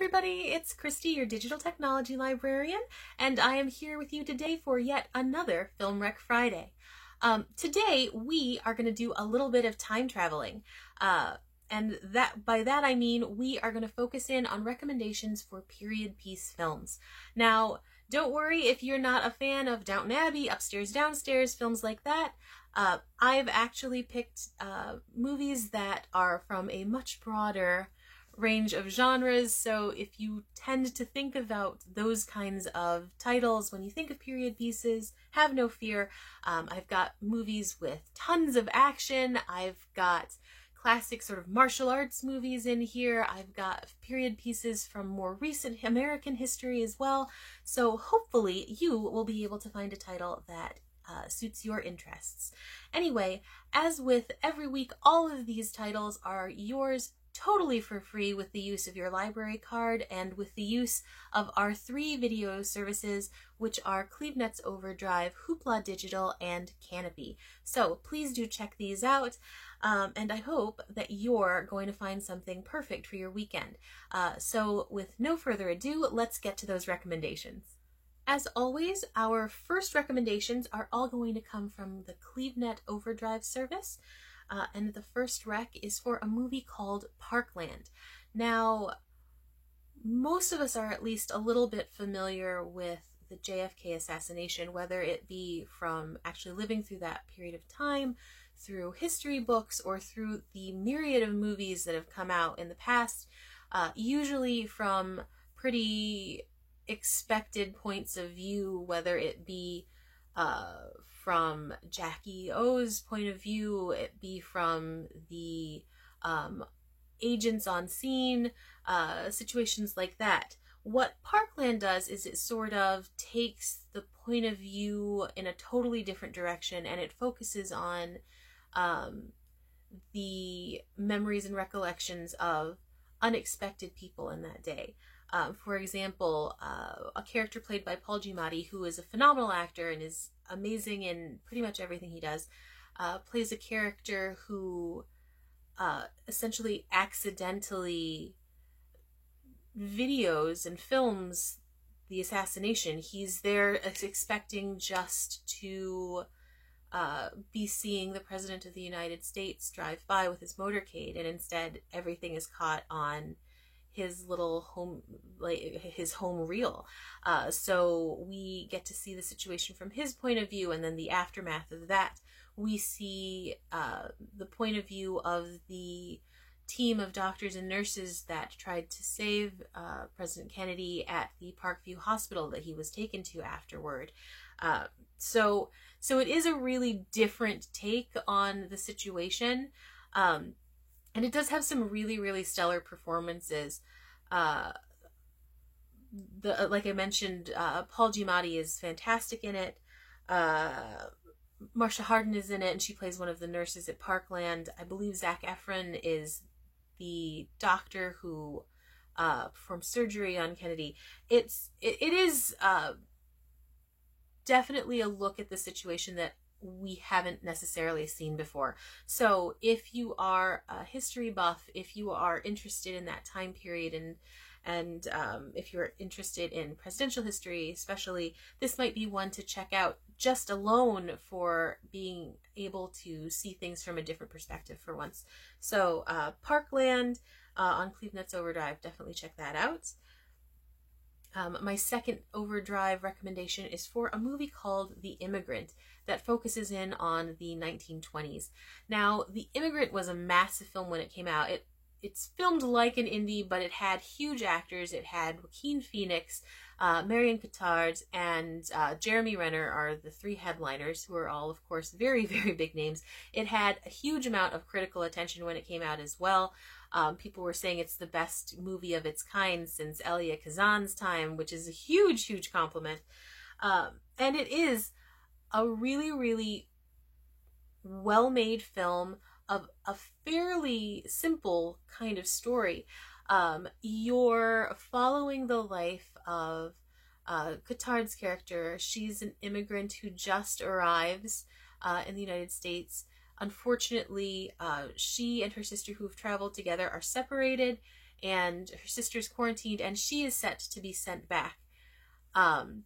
everybody, it's Christy, your digital technology librarian, and I am here with you today for yet another Film Rec Friday. Today we are going to do a little bit of time traveling, and by that I mean we are going to focus in on recommendations for period piece films. Now, don't worry if you're not a fan of Downton Abbey, Upstairs Downstairs, films like that. I've actually picked movies that are from a much broader range of genres, so if you tend to think about those kinds of titles when you think of period pieces, have no fear. I've got movies with tons of action, I've got classic sort of martial arts movies in here, I've got period pieces from more recent American history as well, so hopefully you will be able to find a title that suits your interests. Anyway, as with every week, all of these titles are yours totally for free with the use of your library card and with the use of our 3 video services, which are CleveNet's Overdrive, Hoopla Digital, and Kanopy. So please do check these out, and I hope that you're going to find something perfect for your weekend. So with no further ado, let's get to those recommendations. As always, our first recommendations are all going to come from the CleveNet Overdrive service. And the first rec is for a movie called Parkland. Now, most of us are at least a little bit familiar with the JFK assassination, whether it be from actually living through that period of time, through history books, or through the myriad of movies that have come out in the past, usually from pretty expected points of view, whether it be from Jackie O's point of view, it be from the agents on scene, situations like that. What Parkland does is it sort of takes the point of view in a totally different direction, and it focuses on the memories and recollections of unexpected people in that day. For example, a character played by Paul Giamatti, who is a phenomenal actor and is amazing in pretty much everything he does, plays a character who essentially accidentally videos and films the assassination. He's there expecting just to be seeing the President of the United States drive by with his motorcade, and instead everything is caught on his little home, like his home reel. So we get to see the situation from his point of view, and then the aftermath of that, we see the point of view of the team of doctors and nurses that tried to save President Kennedy at the Parkview Hospital that he was taken to afterward. So it is a really different take on the situation. And it does have some really, really stellar performances. Like I mentioned, Paul Giamatti is fantastic in it. Marsha Harden is in it, and she plays one of the nurses at Parkland. I believe Zac Efron is the doctor who performed surgery on Kennedy. It is definitely a look at the situation that we haven't necessarily seen before. So if you are a history buff, if you are interested in that time period, and if you're interested in presidential history especially, this might be one to check out just alone for being able to see things from a different perspective for once. So Parkland on CleveNet's Overdrive, definitely check that out. My second Overdrive recommendation is for a movie called The Immigrant that focuses in on the 1920s. Now, The Immigrant was a massive film when it came out. It's filmed like an indie, but it had huge actors. It had Joaquin Phoenix, Marion Cotillard, and Jeremy Renner are the 3 headliners, who are all, of course, very, very big names. It had a huge amount of critical attention when it came out as well. People were saying it's the best movie of its kind since Elia Kazan's time, which is a huge, huge compliment. And it is a really, really well-made film of a fairly simple kind of story. You're following the life of Cotillard's character. She's an immigrant who just arrives in the United States. Unfortunately, she and her sister who have traveled together are separated, and her sister's quarantined, and she is set to be sent back. Um,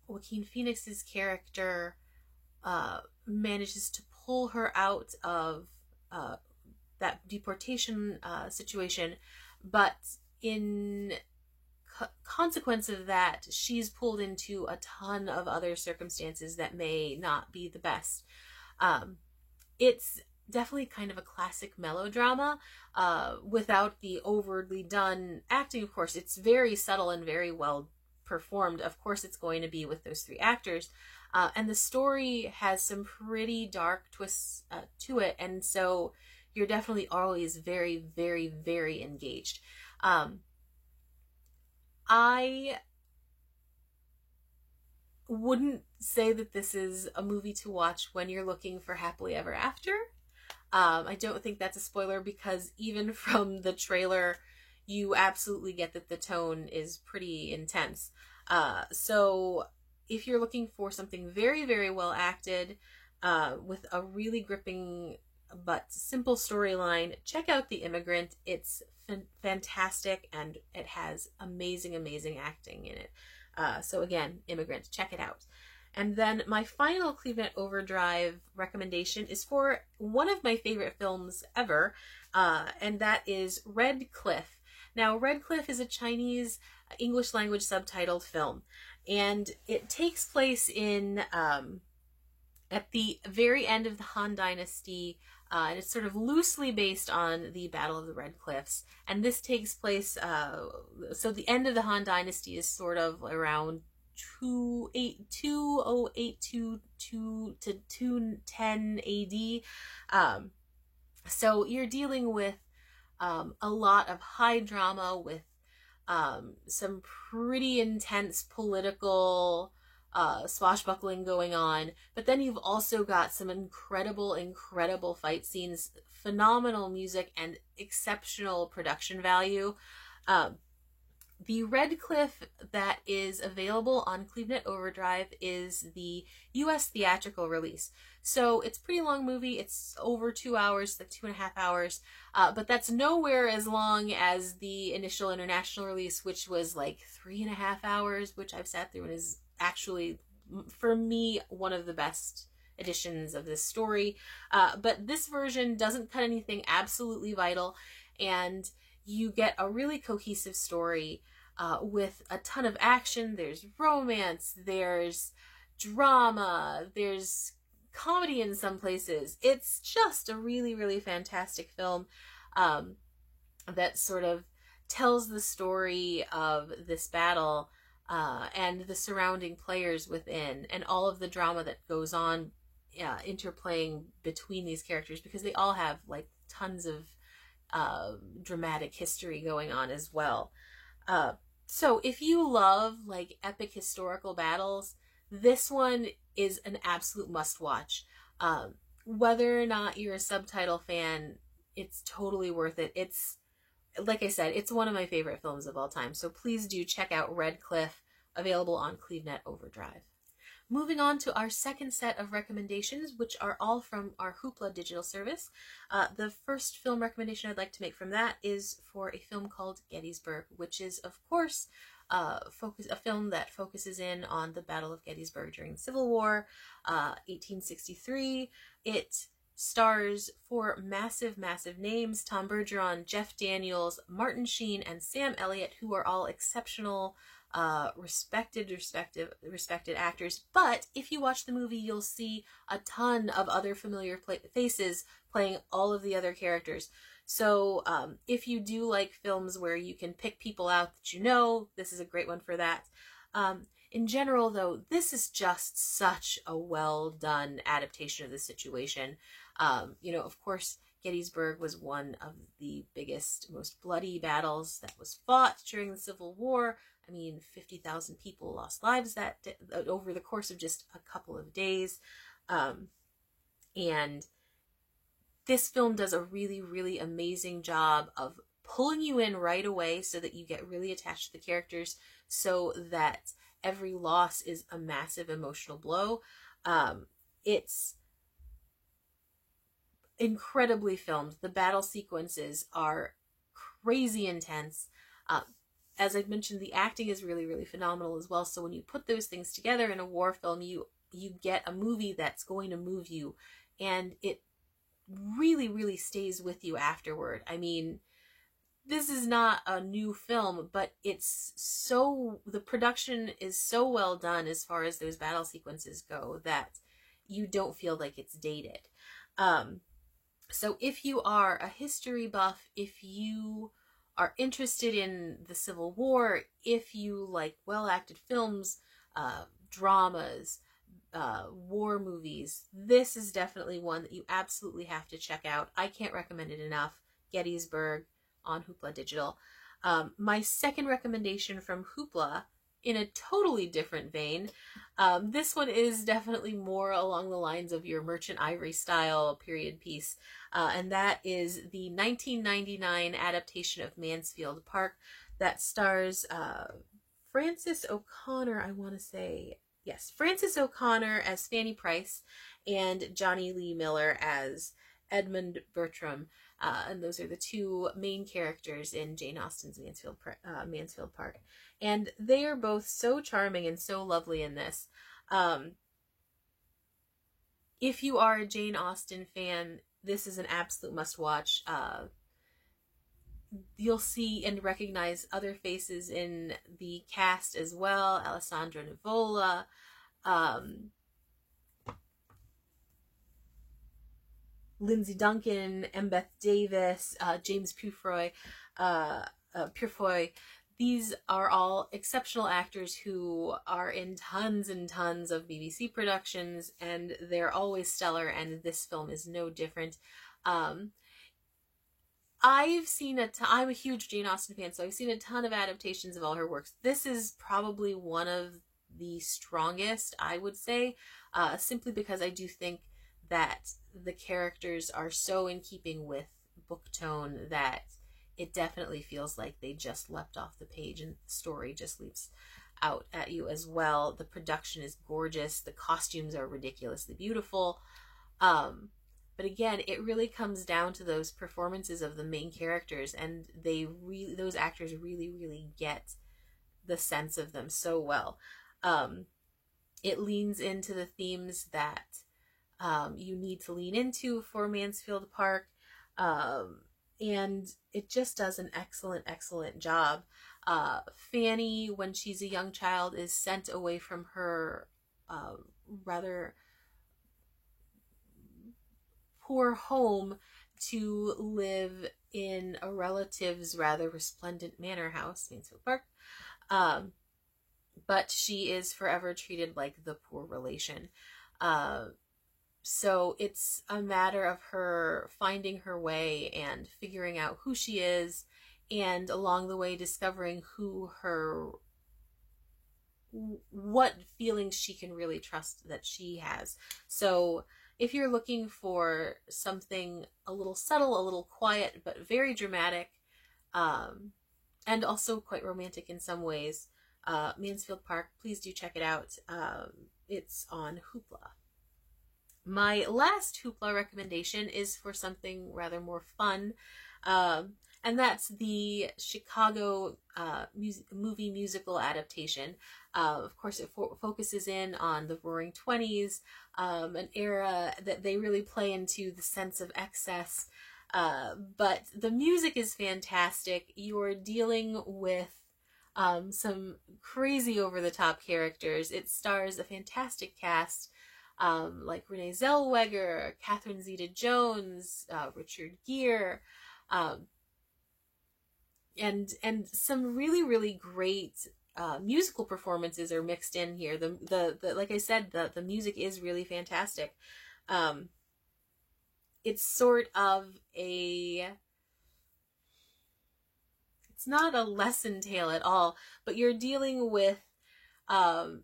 Joaquin Phoenix's character manages to pull her out of that deportation situation, but in consequence of that, she's pulled into a ton of other circumstances that may not be the best. It's definitely kind of a classic melodrama without the overtly done acting. Of course, it's very subtle and very well performed. Of course, it's going to be with those three actors. And the story has some pretty dark twists to it. And so you're definitely always very, very, very engaged. I wouldn't say that this is a movie to watch when you're looking for happily ever after. I don't think that's a spoiler, because even from the trailer, you absolutely get that the tone is pretty intense. So if you're looking for something very, very well acted, with a really gripping but simple storyline, check out The Immigrant. It's fantastic, and it has amazing, amazing acting in it. So again, Immigrant, check it out. And then my final CleveNet Overdrive recommendation is for one of my favorite films ever, and that is Red Cliff. Now, Red Cliff is a Chinese English language subtitled film, and it takes place in at the very end of the Han Dynasty, and it's sort of loosely based on the Battle of the Red Cliffs. And this takes place, so the end of the Han Dynasty is sort of around 2082 to 210 AD. So you're dealing with a lot of high drama with some pretty intense political swashbuckling going on, but then you've also got some incredible fight scenes, phenomenal music, and exceptional production value. The Red Cliff that is available on CleveNet Overdrive is the US theatrical release. So it's a pretty long movie. It's over 2 hours, like 2.5 hours. But that's nowhere as long as the initial international release, which was like 3.5 hours, which I've sat through and is actually, for me, one of the best editions of this story. But this version doesn't cut anything absolutely vital, and you get a really cohesive story with a ton of action. There's romance, there's drama, there's comedy in some places. It's just a really, really fantastic film that sort of tells the story of this battle and the surrounding players within, and all of the drama that goes on interplaying between these characters, because they all have like tons of dramatic history going on as well. So if you love like epic historical battles, this one is an absolute must watch. Whether or not you're a subtitle fan, it's totally worth it. It's, like I said, it's one of my favorite films of all time. So please do check out Red Cliff, available on CleveNet Overdrive. Moving on to our second set of recommendations, which are all from our Hoopla digital service. The first film recommendation I'd like to make from that is for a film called Gettysburg, which is, of course, a film that focuses in on the Battle of Gettysburg during the Civil War, 1863. It stars four massive names: Tom Bergeron, Jeff Daniels, Martin Sheen, and Sam Elliott, who are all exceptional respected actors. But if you watch the movie, you'll see a ton of other familiar faces playing all of the other characters. So if you do like films where you can pick people out that you know, this is a great one for that. In general, though, this is just such a well done adaptation of the situation. Of course, Gettysburg was one of the biggest, most bloody battles that was fought during the Civil War. I mean, 50,000 people lost lives over the course of just a couple of days. And this film does a really, really amazing job of pulling you in right away so that you get really attached to the characters, so that every loss is a massive emotional blow. It's incredibly filmed. The battle sequences are crazy intense. Uh, as I've mentioned, the acting is really, really phenomenal as well. So when you put those things together in a war film, you get a movie that's going to move you, and it really, really stays with you afterward. I mean, this is not a new film, but the production is so well done as far as those battle sequences go that you don't feel like it's dated. So if you are a history buff, if you are interested in the Civil War, if you like well-acted films, dramas, war movies, this is definitely one that you absolutely have to check out. I can't recommend it enough. Gettysburg on Hoopla Digital. My second recommendation from Hoopla, in a totally different vein, this one is definitely more along the lines of your Merchant Ivory style period piece, and that is the 1999 adaptation of Mansfield Park that stars Frances O'Connor, I want to say. Yes, Frances O'Connor as Fanny Price and Johnny Lee Miller as Edmund Bertram. And those are the two main characters in Jane Austen's Mansfield Park. And they are both so charming and so lovely in this. If you are a Jane Austen fan, this is an absolute must-watch. You'll see and recognize other faces in the cast as well. Alessandra Nivola, Lindsay Duncan, Embeth Davis, James Purefoy. These are all exceptional actors who are in tons and tons of BBC productions, and they're always stellar, and this film is no different. I've seen I'm a huge Jane Austen fan, so I've seen a ton of adaptations of all her works. This is probably one of the strongest, I would say, simply because I do think that the characters are so in keeping with book tone that it definitely feels like they just leapt off the page, and the story just leaps out at you as well. The production is gorgeous. The costumes are ridiculously beautiful. But again, it really comes down to those performances of the main characters, and those actors really, really get the sense of them so well. It leans into the themes that you need to lean into for Mansfield Park, and it just does an excellent, excellent job. Fanny, when she's a young child, is sent away from her rather poor home to live in a relative's rather resplendent manor house, Mansfield Park. But she is forever treated like the poor relation. So it's a matter of her finding her way and figuring out who she is, and along the way discovering what feelings she can really trust that she has. So if you're looking for something a little subtle, a little quiet, but very dramatic, and also quite romantic in some ways, Mansfield Park, please do check it out. It's on Hoopla. My last Hoopla recommendation is for something rather more fun, and that's the Chicago movie musical adaptation. Of course, it focuses in on the Roaring '20s, an era that they really play into the sense of excess. But the music is fantastic. You're dealing with some crazy over-the-top characters. It stars a fantastic cast, like Renee Zellweger, Catherine Zeta-Jones, Richard Gere, and some really, really great musical performances are mixed in here. The like I said, the music is really fantastic. It's sort of it's not a lesson tale at all, but you're dealing with a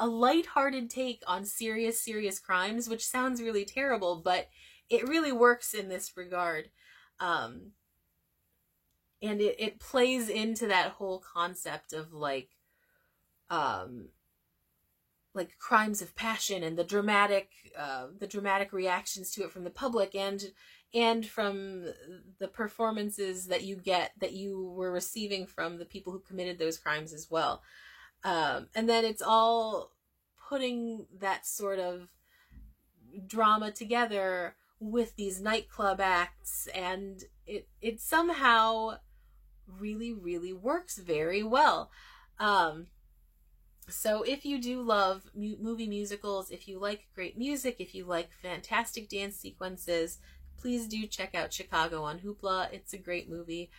lighthearted take on serious crimes, which sounds really terrible, but it really works in this regard. And it plays into that whole concept of like crimes of passion and the dramatic reactions to it from the public, and and from the performances that you were receiving from the people who committed those crimes as well. And then it's all putting that sort of drama together with these nightclub acts, and it somehow really, really works very well. So if you do love movie musicals, if you like great music, if you like fantastic dance sequences, please do check out Chicago on Hoopla. It's a great movie,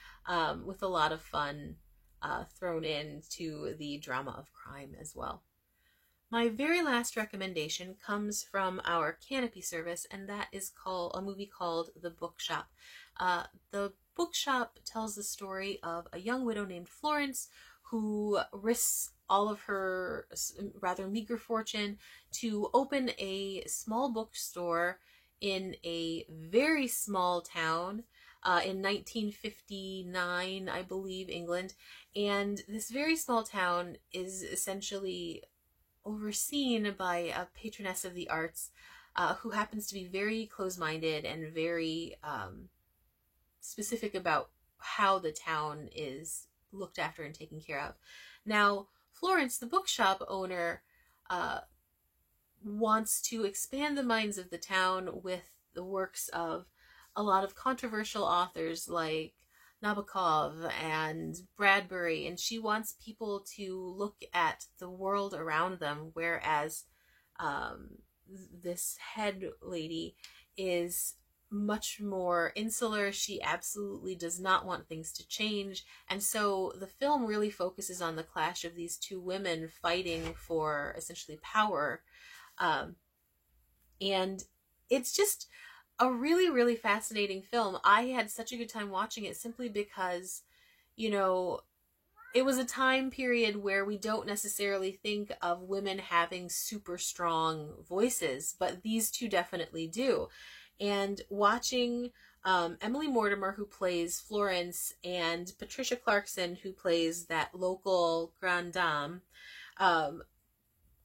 with a lot of fun thrown into the drama of crime as well. My very last recommendation comes from our Canopy service, and that is a movie called The Bookshop. The Bookshop tells the story of a young widow named Florence who risks all of her rather meager fortune to open a small bookstore in a very small town in 1959, I believe, England. And this very small town is essentially overseen by a patroness of the arts who happens to be very close-minded and very specific about how the town is looked after and taken care of. Now, Florence, the bookshop owner, wants to expand the minds of the town with the works of a lot of controversial authors like Nabokov and Bradbury, and she wants people to look at the world around them, whereas this head lady is much more insular. She absolutely does not want things to change, and so the film really focuses on the clash of these two women fighting for essentially power, and it's just a really, really fascinating film. I had such a good time watching it simply because, it was a time period where we don't necessarily think of women having super strong voices, but these two definitely do. And watching Emily Mortimer, who plays Florence, and Patricia Clarkson, who plays that local grande dame,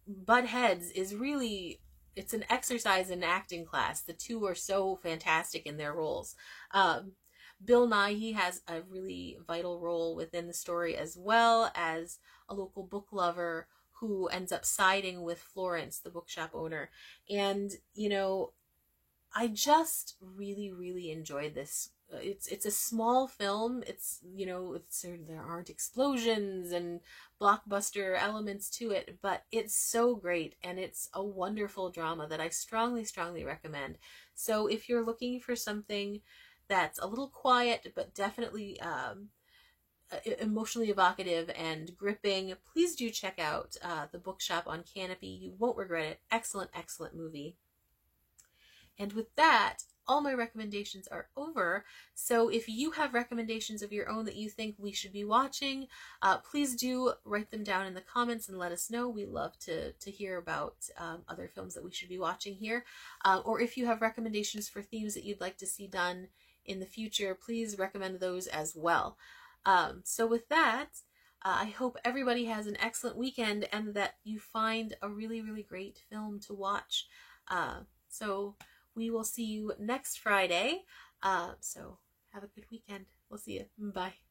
butt heads is really, it's an exercise in acting class. The two are so fantastic in their roles. Bill Nighy has a really vital role within the story, as well as a local book lover who ends up siding with Florence, the bookshop owner. And, I just really, really enjoyed this. It's a small film. There aren't explosions and blockbuster elements to it, but it's so great, and it's a wonderful drama that I strongly, strongly recommend. So if you're looking for something that's a little quiet but definitely emotionally evocative and gripping, please do check out The Bookshop on Canopy. You won't regret it. Excellent, excellent movie. And with that, all my recommendations are over. So if you have recommendations of your own that you think we should be watching, please do write them down in the comments and let us know. We love to hear about other films that we should be watching here. Or if you have recommendations for themes that you'd like to see done in the future, please recommend those as well. So with that, I hope everybody has an excellent weekend and that you find a really, really great film to watch. So we will see you next Friday. So have a good weekend. We'll see you. Bye.